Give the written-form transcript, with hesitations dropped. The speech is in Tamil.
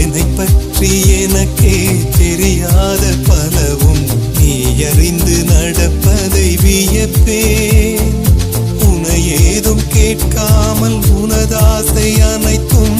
என்னை பற்றி எனக்கே தெரியாத பலவும் நீ அறிந்து நடப்பதை வியப்பேன். உனை ஏதும் கேட்காமல் உனதாசை அனைத்தும்